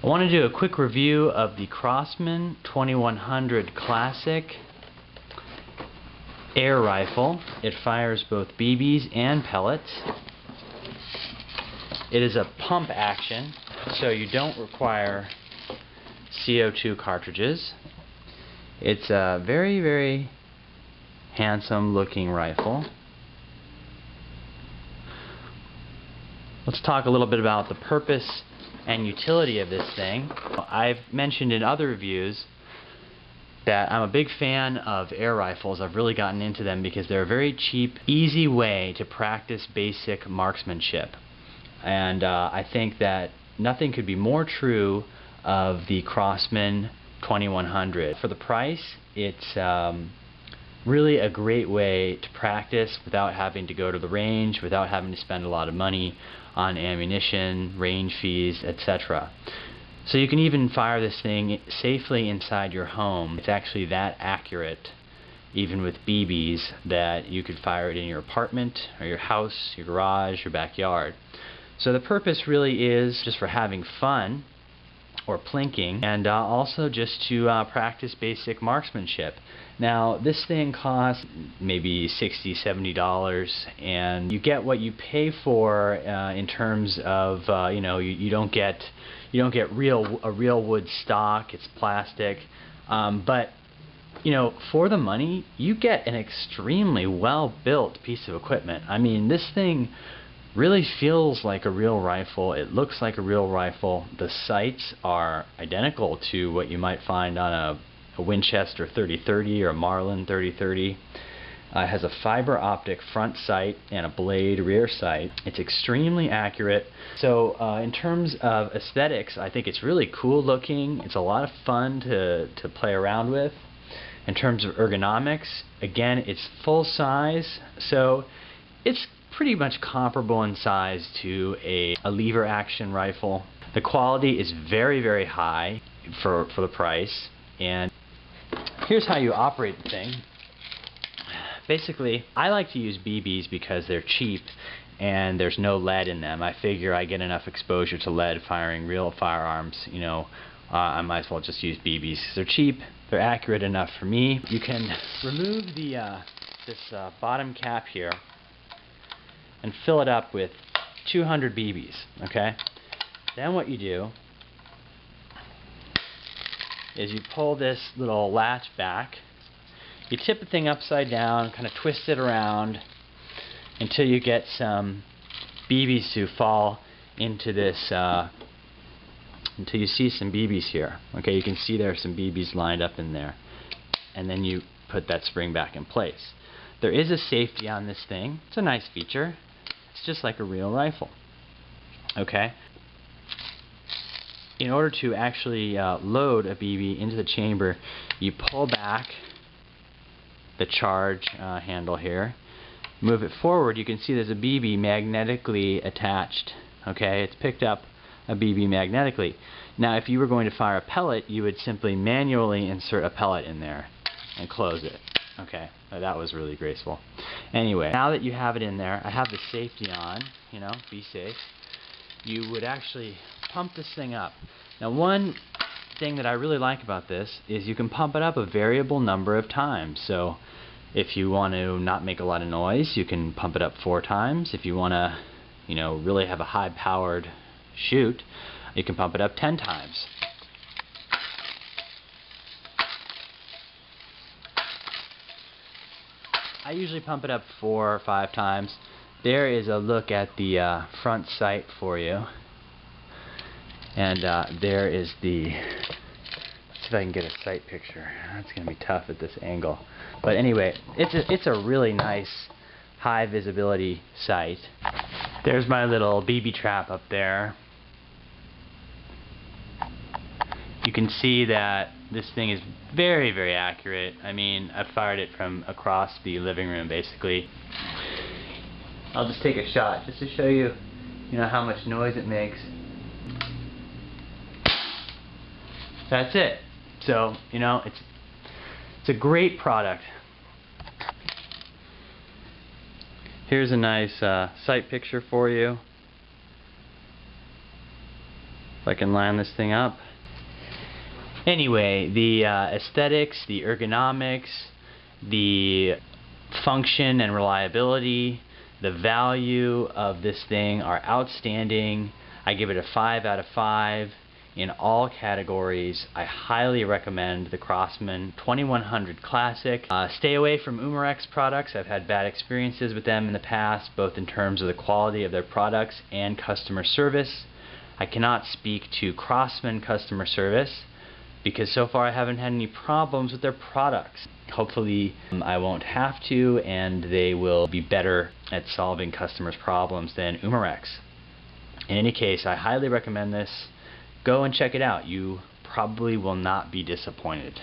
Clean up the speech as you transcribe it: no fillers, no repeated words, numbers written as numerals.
I want to do a quick review of the Crossman 2100 Classic air rifle. It fires both BBs and pellets. It is a pump action, so you don't require CO2 cartridges. It's a very, very handsome looking rifle. Let's talk a little bit about the purpose and utility of this thing. I've mentioned in other reviews that I'm a big fan of air rifles. I've really gotten into them because they're a very cheap, easy way to practice basic marksmanship. And I think that nothing could be more true of the Crossman 2100. For the price, it's really a great way to practice without having to go to the range, without having to spend a lot of money on ammunition, range fees, etc. So you can even fire this thing safely inside your home. It's actually that accurate, even with BBs, that you could fire it in your apartment or your house, your garage, your backyard. So the purpose really is just for having fun or plinking, and also just to practice basic marksmanship. Now this thing costs maybe $60, $70, and you get what you pay for in terms of you don't get a real wood stock. It's plastic, but for the money you get an extremely well built piece of equipment. I mean, this thing really feels like a real rifle. It looks like a real rifle. The sights are identical to what you might find on a Winchester 3030 or a Marlin 3030. It has a fiber optic front sight and a blade rear sight. It's extremely accurate. So in terms of aesthetics, I think it's really cool looking. It's a lot of fun to play around with. In terms of ergonomics, again, it's full size, so it's pretty much comparable in size to a lever action rifle. The quality is very, very high for the price. And here's how you operate the thing. Basically, I like to use BBs because they're cheap and there's no lead in them. I figure I get enough exposure to lead firing real firearms, I might as well just use BBs. They're cheap, they're accurate enough for me. You can remove this bottom cap here and fill it up with 200 BBs, okay? Then what you do is you pull this little latch back, you tip the thing upside down, kind of twist it around until you get some BBs to fall into this, until you see some BBs here. Okay, you can see there are some BBs lined up in there. And then you put that spring back in place. There is a safety on this thing. It's a nice feature. It's just like a real rifle. Okay? In order to actually load a BB into the chamber, you pull back the charge handle here, move it forward. You can see there's a BB magnetically attached. Okay? It's picked up a BB magnetically. Now if you were going to fire a pellet, you would simply manually insert a pellet in there and close it. Okay, that was really graceful. Anyway, now that you have it in there, I have the safety on, be safe. You would actually pump this thing up. Now one thing that I really like about this is you can pump it up a variable number of times. So if you want to not make a lot of noise, you can pump it up 4 times. If you want to, really have a high-powered shoot, you can pump it up 10 times. I usually pump it up 4 or 5 times. There is a look at the front sight for you. And there is the... Let's see if I can get a sight picture. That's going to be tough at this angle. But anyway, it's a really nice high visibility sight. There's my little BB trap up there. You can see that this thing is very, very accurate. I mean, I fired it from across the living room, basically. I'll just take a shot just to show you, how much noise it makes. That's it. So, it's a great product. Here's a nice sight picture for you. If I can line this thing up. Anyway, the aesthetics, the ergonomics, the function and reliability, the value of this thing are outstanding. I give it a 5 out of 5 in all categories. I highly recommend the Crossman 2100 Classic. Stay away from Umarex products. I've had bad experiences with them in the past, both in terms of the quality of their products and customer service. I cannot speak to Crossman customer service because so far I haven't had any problems with their products. Hopefully I won't have to, and they will be better at solving customers' problems than Umarex. In any case, I highly recommend this. Go and check it out. You probably will not be disappointed.